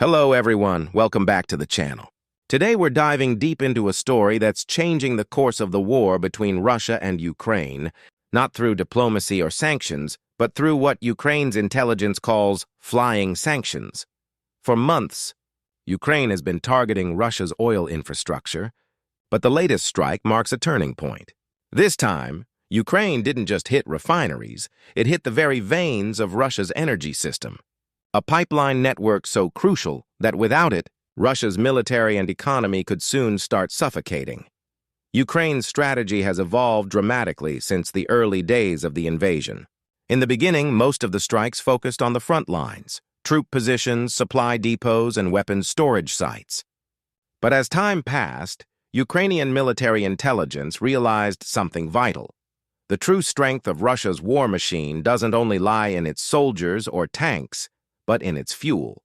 Hello everyone, welcome back to the channel. Today we're diving deep into a story that's changing the course of the war between Russia and Ukraine, not through diplomacy or sanctions, but through what Ukraine's intelligence calls flying sanctions. For months, Ukraine has been targeting Russia's oil infrastructure, but the latest strike marks a turning point. This time, Ukraine didn't just hit refineries, it hit the very veins of Russia's energy system. A pipeline network so crucial that without it, Russia's military and economy could soon start suffocating. Ukraine's strategy has evolved dramatically since the early days of the invasion. In the beginning, most of the strikes focused on the front lines, troop positions, supply depots, and weapons storage sites. But as time passed, Ukrainian military intelligence realized something vital. The true strength of Russia's war machine doesn't only lie in its soldiers or tanks, but in its fuel.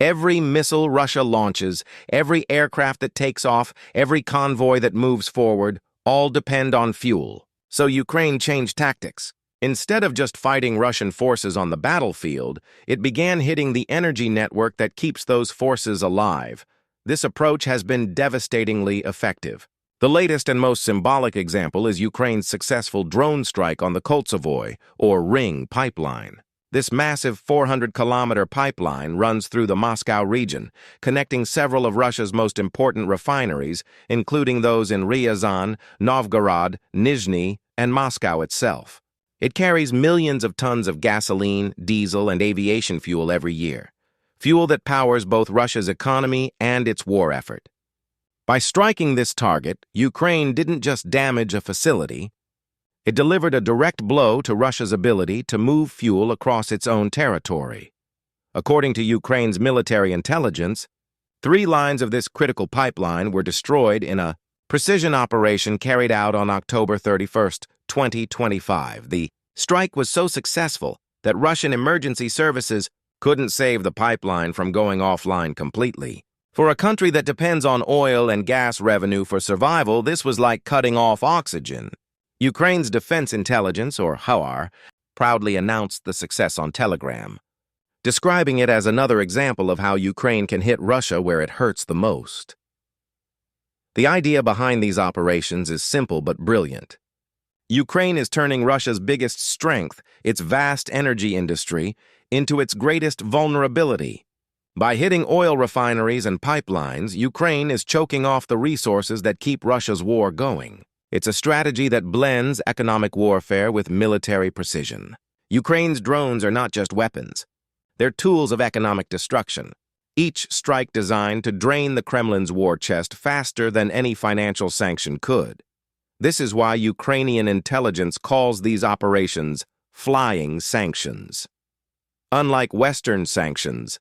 Every missile Russia launches, every aircraft that takes off, every convoy that moves forward, all depend on fuel. So Ukraine changed tactics. Instead of just fighting Russian forces on the battlefield, it began hitting the energy network that keeps those forces alive. This approach has been devastatingly effective. The latest and most symbolic example is Ukraine's successful drone strike on the Koltsovoy, or Ring, pipeline. This massive 400-kilometer pipeline runs through the Moscow region, connecting several of Russia's most important refineries, including those in Ryazan, Novgorod, Nizhny, and Moscow itself. It carries millions of tons of gasoline, diesel, and aviation fuel every year, fuel that powers both Russia's economy and its war effort. By striking this target, Ukraine didn't just damage a facility, it delivered a direct blow to Russia's ability to move fuel across its own territory. According to Ukraine's military intelligence, 3 lines of this critical pipeline were destroyed in a precision operation carried out on October 31, 2025. The strike was so successful that Russian emergency services couldn't save the pipeline from going offline completely. For a country that depends on oil and gas revenue for survival, this was like cutting off oxygen. Ukraine's Defense Intelligence, or HAWAR, proudly announced the success on Telegram, describing it as another example of how Ukraine can hit Russia where it hurts the most. The idea behind these operations is simple but brilliant. Ukraine is turning Russia's biggest strength, its vast energy industry, into its greatest vulnerability. By hitting oil refineries and pipelines, Ukraine is choking off the resources that keep Russia's war going. It's a strategy that blends economic warfare with military precision. Ukraine's drones are not just weapons. They're tools of economic destruction, each strike designed to drain the Kremlin's war chest faster than any financial sanction could. This is why Ukrainian intelligence calls these operations flying sanctions. Unlike Western sanctions,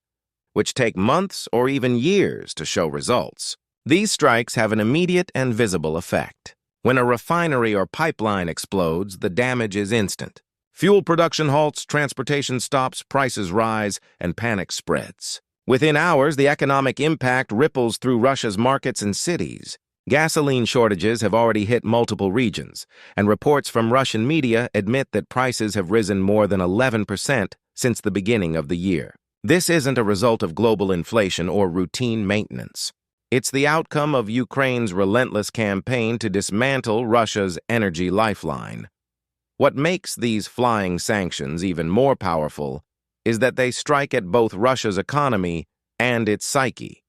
which take months or even years to show results, these strikes have an immediate and visible effect. When a refinery or pipeline explodes, the damage is instant. Fuel production halts, transportation stops, prices rise, and panic spreads. Within hours, the economic impact ripples through Russia's markets and cities. Gasoline shortages have already hit multiple regions, and reports from Russian media admit that prices have risen more than 11% since the beginning of the year. This isn't a result of global inflation or routine maintenance. It's the outcome of Ukraine's relentless campaign to dismantle Russia's energy lifeline. What makes these flying sanctions even more powerful is that they strike at both Russia's economy and its psyche.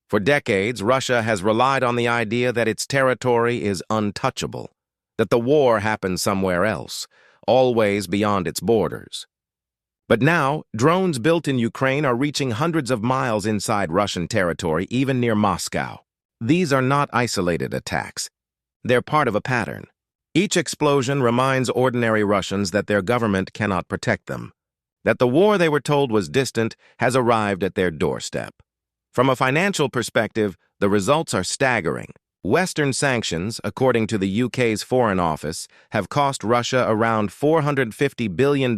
For decades, Russia has relied on the idea that its territory is untouchable, that the war happens somewhere else, always beyond its borders. But now, drones built in Ukraine are reaching hundreds of miles inside Russian territory, even near Moscow. These are not isolated attacks. They're part of a pattern. Each explosion reminds ordinary Russians that their government cannot protect them, that the war they were told was distant has arrived at their doorstep. From a financial perspective, the results are staggering. Western sanctions, according to the UK's Foreign Office, have cost Russia around $450 billion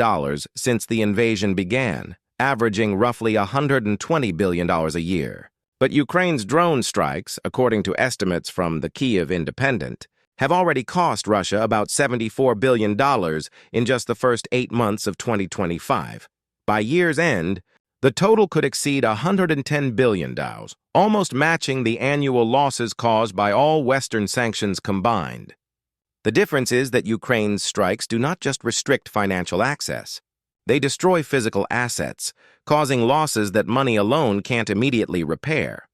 since the invasion began, averaging roughly $120 billion a year. But Ukraine's drone strikes, according to estimates from the Kyiv Independent, have already cost Russia about $74 billion in just the first 8 months of 2025. By year's end, The total could exceed $110 billion, almost matching the annual losses caused by all Western sanctions combined. The difference is that Ukraine's strikes do not just restrict financial access. They destroy physical assets, causing losses that money alone can't immediately repair.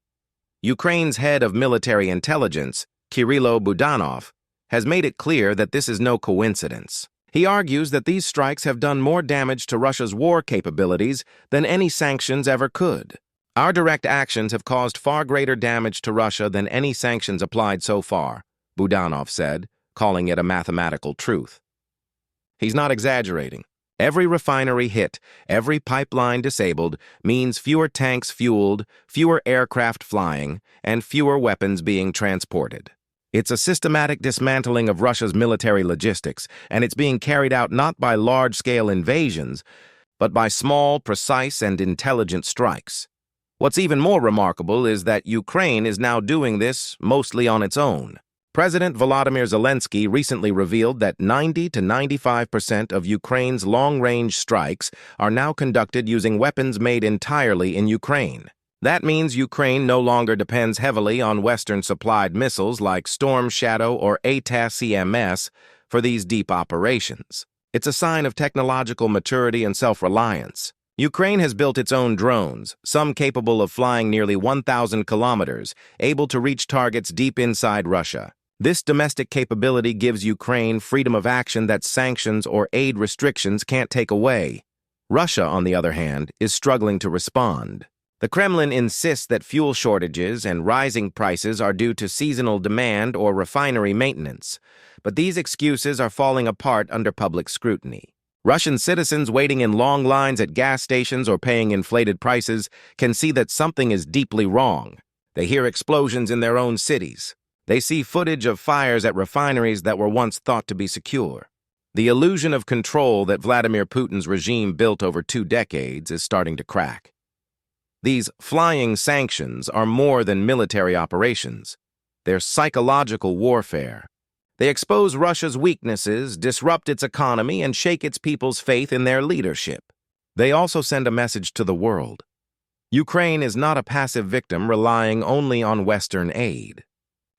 Ukraine's head of military intelligence, Kirilo Budanov, has made it clear that this is no coincidence. He argues that these strikes have done more damage to Russia's war capabilities than any sanctions ever could. Our direct actions have caused far greater damage to Russia than any sanctions applied so far, Budanov said, calling it a mathematical truth. He's not exaggerating. Every refinery hit, every pipeline disabled, means fewer tanks fueled, fewer aircraft flying, and fewer weapons being transported. It's a systematic dismantling of Russia's military logistics, and it's being carried out not by large-scale invasions, but by small, precise, and intelligent strikes. What's even more remarkable is that Ukraine is now doing this mostly on its own. President Volodymyr Zelensky recently revealed that 90 to 95% of Ukraine's long-range strikes are now conducted using weapons made entirely in Ukraine. That means Ukraine no longer depends heavily on Western-supplied missiles like Storm Shadow or ATACMS for these deep operations. It's a sign of technological maturity and self-reliance. Ukraine has built its own drones, some capable of flying nearly 1,000 kilometers, able to reach targets deep inside Russia. This domestic capability gives Ukraine freedom of action that sanctions or aid restrictions can't take away. Russia, on the other hand, is struggling to respond. The Kremlin insists that fuel shortages and rising prices are due to seasonal demand or refinery maintenance, but these excuses are falling apart under public scrutiny. Russian citizens waiting in long lines at gas stations or paying inflated prices can see that something is deeply wrong. They hear explosions in their own cities. They see footage of fires at refineries that were once thought to be secure. The illusion of control that Vladimir Putin's regime built over 2 decades is starting to crack. These flying sanctions are more than military operations. They're psychological warfare. They expose Russia's weaknesses, disrupt its economy, and shake its people's faith in their leadership. They also send a message to the world. Ukraine is not a passive victim relying only on Western aid.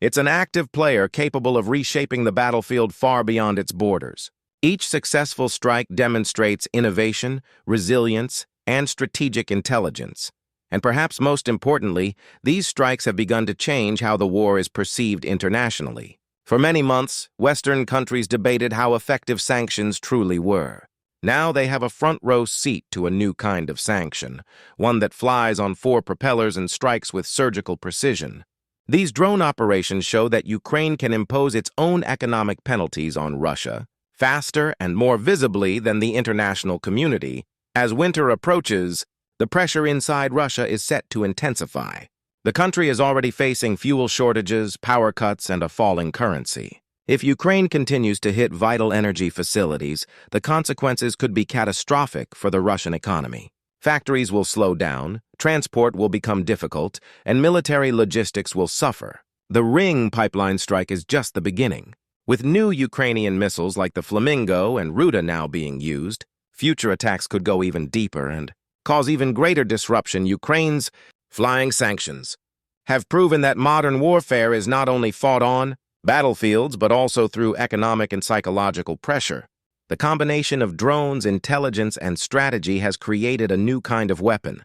It's an active player capable of reshaping the battlefield far beyond its borders. Each successful strike demonstrates innovation, resilience, and strategic intelligence. And perhaps most importantly, these strikes have begun to change how the war is perceived internationally. For many months, Western countries debated how effective sanctions truly were. Now they have a front-row seat to a new kind of sanction, one that flies on 4 propellers and strikes with surgical precision. These drone operations show that Ukraine can impose its own economic penalties on Russia, faster and more visibly than the international community. As winter approaches, the pressure inside Russia is set to intensify. The country is already facing fuel shortages, power cuts, and a falling currency. If Ukraine continues to hit vital energy facilities, the consequences could be catastrophic for the Russian economy. Factories will slow down, transport will become difficult, and military logistics will suffer. The Ring pipeline strike is just the beginning. With new Ukrainian missiles like the Flamingo and Ruda now being used, future attacks could go even deeper and cause even greater disruption. Ukraine's flying sanctions have proven that modern warfare is not only fought on battlefields, but also through economic and psychological pressure. The combination of drones, intelligence, and strategy has created a new kind of weapon,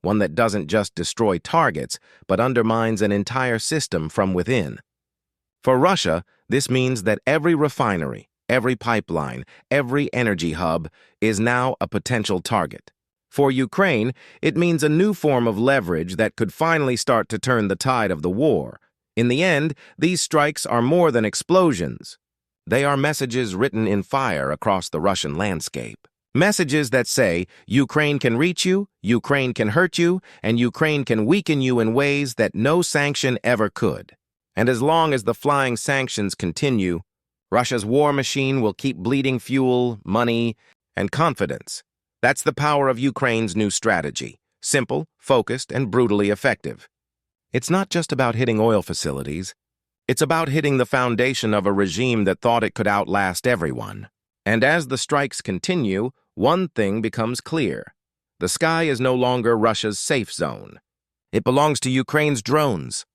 one that doesn't just destroy targets, but undermines an entire system from within. For Russia, this means that every refinery, every pipeline, every energy hub is now a potential target. For Ukraine, it means a new form of leverage that could finally start to turn the tide of the war. In the end, these strikes are more than explosions. They are messages written in fire across the Russian landscape. Messages that say, Ukraine can reach you, Ukraine can hurt you, and Ukraine can weaken you in ways that no sanction ever could. And as long as the flying sanctions continue, Russia's war machine will keep bleeding fuel, money, and confidence. That's the power of Ukraine's new strategy. Simple, focused, and brutally effective. It's not just about hitting oil facilities. It's about hitting the foundation of a regime that thought it could outlast everyone. And as the strikes continue, one thing becomes clear. The sky is no longer Russia's safe zone. It belongs to Ukraine's drones.